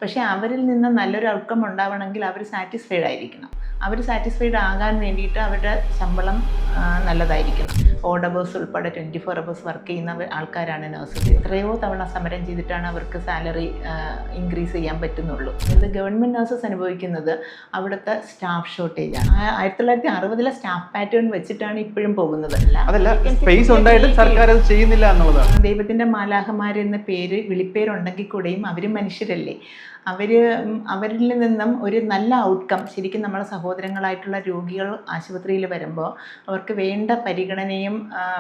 പക്ഷേ അവരിൽ നിന്ന് നല്ലൊരു ഔട്ട്കം ഉണ്ടാവണമെങ്കിൽ അവർ സാറ്റിസ്ഫൈഡ് ആയിരിക്കണം. അവർ സാറ്റിസ്ഫൈഡ് ആകാൻ വേണ്ടിയിട്ട് അവരുടെ ശമ്പളം നല്ലതായിരിക്കണം. ഓഡ് അവേഴ്സ് ഉൾപ്പെടെ 24 അവേഴ്സ് വർക്ക് ചെയ്യുന്ന ആൾക്കാരാണ് നഴ്സസ്. എത്രയോ തവണ സമരം ചെയ്തിട്ടാണ് അവർക്ക് സാലറി ഇൻക്രീസ് ചെയ്യാൻ പറ്റുന്നുള്ളൂ. ഇത് ഗവൺമെൻറ് നഴ്സസ് അനുഭവിക്കുന്നത് അവിടുത്തെ സ്റ്റാഫ് ഷോർട്ടേജാണ്. 1960 സ്റ്റാഫ് പാറ്റേൺ വെച്ചിട്ടാണ് ഇപ്പോഴും പോകുന്നത്. സ്പേസ് ഉണ്ടായിട്ട് സർക്കാർ അത് ചെയ്യുന്നില്ല എന്നുള്ളതാണ്. ദൈവത്തിൻ്റെ മാലാഖമാരെന്ന പേര് വിളിപ്പേരുണ്ടെങ്കിൽ കൂടെയും അവർ മനുഷ്യരല്ലേ. അവരിൽ നിന്നും ഒരു നല്ല ഔട്ട്കം, ശരിക്കും നമ്മുടെ സഹോദരങ്ങളായിട്ടുള്ള രോഗികൾ ആശുപത്രിയിൽ വരുമ്പോൾ അവർക്ക് വേണ്ട പരിഗണനയും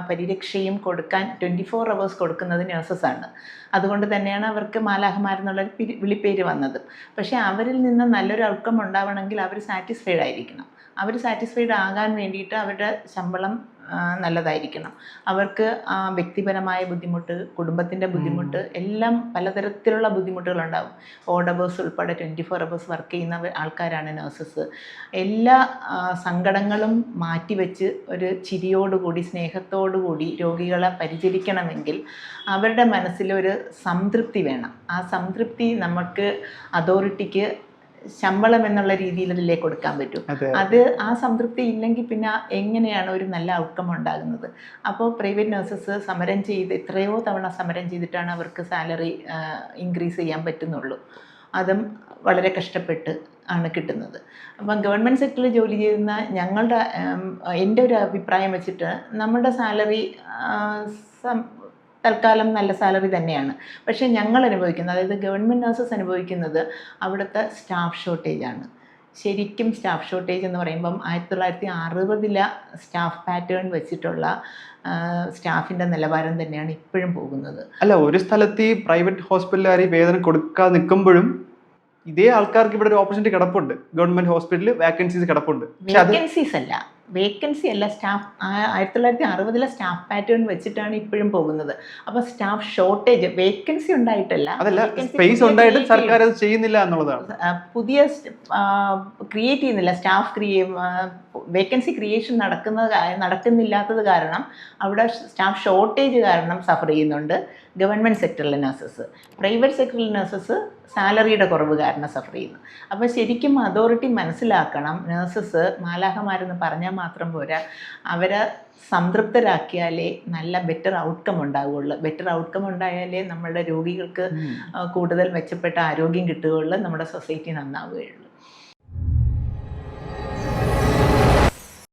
പരിരക്ഷയും കൊടുക്കാൻ 24 അവേഴ്സ് കൊടുക്കുന്നത് നഴ്സസാണ്. അതുകൊണ്ട് തന്നെയാണ് അവർക്ക് മാലാഖമാരെന്നുള്ള വിളിപ്പേര് വന്നത്. പക്ഷേ അവരിൽ നിന്ന് നല്ലൊരു ഔട്ട്കം ഉണ്ടാവണമെങ്കിൽ അവർ സാറ്റിസ്ഫൈഡ് ആയിരിക്കണം. അവർ സാറ്റിസ്ഫൈഡ് ആകാൻ വേണ്ടിയിട്ട് അവരുടെ ശമ്പളം നല്ലതായിരിക്കണം. അവർക്ക് വ്യക്തിപരമായ ബുദ്ധിമുട്ട്, കുടുംബത്തിൻ്റെ ബുദ്ധിമുട്ട്, എല്ലാം പലതരത്തിലുള്ള ബുദ്ധിമുട്ടുകളുണ്ടാകും. ഓഡ് അവേഴ്സ് ഉൾപ്പെടെ 24 അവേഴ്സ് വർക്ക് ചെയ്യുന്ന ആൾക്കാരാണ് നഴ്സസ്. എല്ലാ സങ്കടങ്ങളും മാറ്റിവെച്ച് ഒരു ചിരിയോടുകൂടി സ്നേഹത്തോടുകൂടി രോഗികളെ പരിചരിക്കണമെങ്കിൽ അവരുടെ മനസ്സിലൊരു സംതൃപ്തി വേണം. ആ സംതൃപ്തി നമുക്ക് അതോറിറ്റിക്ക് ശമ്പളം എന്നുള്ള രീതിയിലല്ലേ കൊടുക്കാൻ പറ്റും. അത് ആ സംതൃപ്തി ഇല്ലെങ്കിൽ പിന്നെ എങ്ങനെയാണ് ഒരു നല്ല ഔട്ട്കം ഉണ്ടാകുന്നത്? അപ്പോൾ പ്രൈവറ്റ് നഴ്സസ് സമരം ചെയ്ത് എത്രയോ തവണ സമരം ചെയ്തിട്ടാണ് അവർക്ക് സാലറി ഇൻക്രീസ് ചെയ്യാൻ പറ്റുന്നുള്ളൂ. അതും വളരെ കഷ്ടപ്പെട്ട് ആണ് കിട്ടുന്നത്. അപ്പം ഗവൺമെൻറ് സെക്ടറിൽ ജോലി ചെയ്യുന്ന എൻ്റെ ഒരു അഭിപ്രായം വെച്ചിട്ട് നമ്മുടെ സാലറി തൽക്കാലം നല്ല സാലറി തന്നെയാണ്. പക്ഷേ ഞങ്ങൾ അനുഭവിക്കുന്നത്, അതായത് ഗവൺമെൻറ് നഴ്സസ് അനുഭവിക്കുന്നത് അവിടുത്തെ സ്റ്റാഫ് ഷോർട്ടേജാണ്. ശരിക്കും സ്റ്റാഫ് ഷോർട്ടേജ് എന്ന് പറയുമ്പം 1960 സ്റ്റാഫ് പാറ്റേൺ വെച്ചിട്ടുള്ള സ്റ്റാഫിൻ്റെ നിലവാരം തന്നെയാണ് ഇപ്പോഴും പോകുന്നത്. അല്ല, ഒരു സ്ഥലത്ത് ഈ പ്രൈവറ്റ് ഹോസ്പിറ്റലുകാർ വേതനം കൊടുക്കാതെ നിൽക്കുമ്പോഴും ഇതേ ആൾക്കാർക്ക് ഇവിടെ ഒരു ഓപ്പർച്യൂണിറ്റി കിടപ്പുണ്ട്. ഗവൺമെന്റ് ഹോസ്പിറ്റലിൽ വേക്കൻസീസ് കിടപ്പുണ്ട്. വേക്കൻസി അല്ല, സ്റ്റാഫ് 1960 സ്റ്റാഫ് പാറ്റേൺ വെച്ചിട്ടാണ് ഇപ്പോഴും പോകുന്നത്. അപ്പോൾ സ്റ്റാഫ് ഷോർട്ടേജ്, വേക്കൻസി ഉണ്ടായിട്ടല്ല, സ്പേസ് ഉണ്ടായിട്ട് സർക്കാർ അത് ചെയ്യുന്നില്ല എന്നുള്ളതാണ്. പുതിയ ക്രിയേറ്റ് ചെയ്യുന്നില്ല. വേക്കൻസി ക്രിയേഷൻ നടക്കുന്നില്ലാത്തത് കാരണം അവിടെ സ്റ്റാഫ് ഷോർട്ടേജ് കാരണം സഫർ ചെയ്യുന്നുണ്ട് ഗവൺമെൻറ് സെക്ടറിലെ നഴ്സസ്. പ്രൈവറ്റ് സെക്ടറിലെ നഴ്സസ് സാലറിയുടെ കുറവ് കാരണം സഫർ ചെയ്യുന്നു. അപ്പോൾ ശരിക്കും അതോറിറ്റി മനസ്സിലാക്കണം, നഴ്സസ് മാലാഖമാരെന്ന് പറഞ്ഞാൽ മാത്രം പോരാ, അവരെ സംതൃപ്തരാക്കിയാലേ നല്ല ബെറ്റർ ഔട്ട്കം ഉണ്ടാവുകയുള്ളൂ. ബെറ്റർ ഔട്ട്കം ഉണ്ടായാലേ നമ്മുടെ രോഗികൾക്ക് കൂടുതൽ മെച്ചപ്പെട്ട ആരോഗ്യം കിട്ടുകയുള്ളൂ, നമ്മുടെ സൊസൈറ്റി നന്നാവുകയുള്ളൂ.